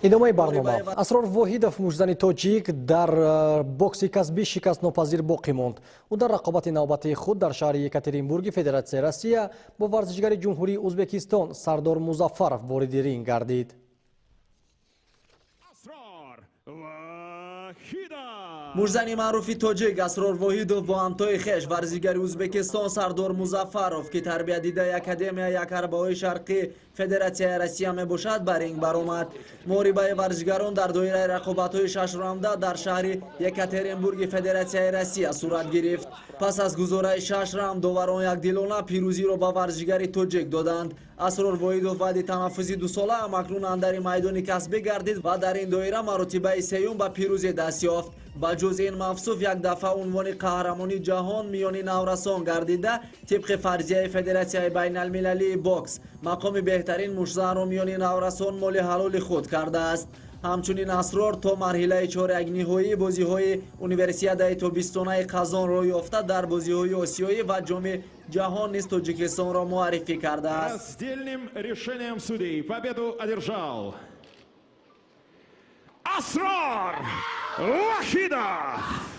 идомаи барнома. Асрор Воҳидов муждани тоҷик дар бокси касбӣ шикастнопазир боқӣ монд. ӯ дар рақобати навбатии худ дар шаҳри Екатеринбурги Федератсияи Россия бо варзишгари ҷумҳурии Узбекистон Сардор Музаффаров вориди ринг гардид. муждани маъруфи тоҷик Асрор Воҳидов бо ҳамтои хеш варзишгари Ӯзбекистон Сардор Музаффаров ки тарбиятдидаи Академияи Якарбоии Шарқӣ Федератсияи Россия мебошад ба ринг баромад. муҳорибаи варзишгарон дар доираи рақобатҳои 6 раунда дар шаҳри Екатеринбурги Федератсияи Россия сурат гирифт. пас аз гузораи 6 раунд доварон якдилона пирӯзиро ба варзишгари тоҷик доданд. Асрор Воҳидов баъди танаффуси 2 сола амакнун андари майдони касбӣ гардид ва дар ин доира маротибаи сеюм ба пирӯзӣ даст ёфт. ба ҷуз ин мавсуф як дафъа унвони қаҳрамони ҷаҳон миёни наврасон гардида тибқи фарзияи Федератсияи байналмилалии бокс мақоми беҳтарин мушзанро миёни наврасон моли ҳалоли худ кардааст. ҳамчунин Асрор то марҳилаи чорякниҳоии бозиҳои универсиадаи тобистонаи қазонро ёфта дар бозиҳои осиёӣ ва ҷоми ҷаҳон низ Тоҷикистонро муаррифӣ кардааст. Раздельным решением судей победу одержал Асрор Воҳидов.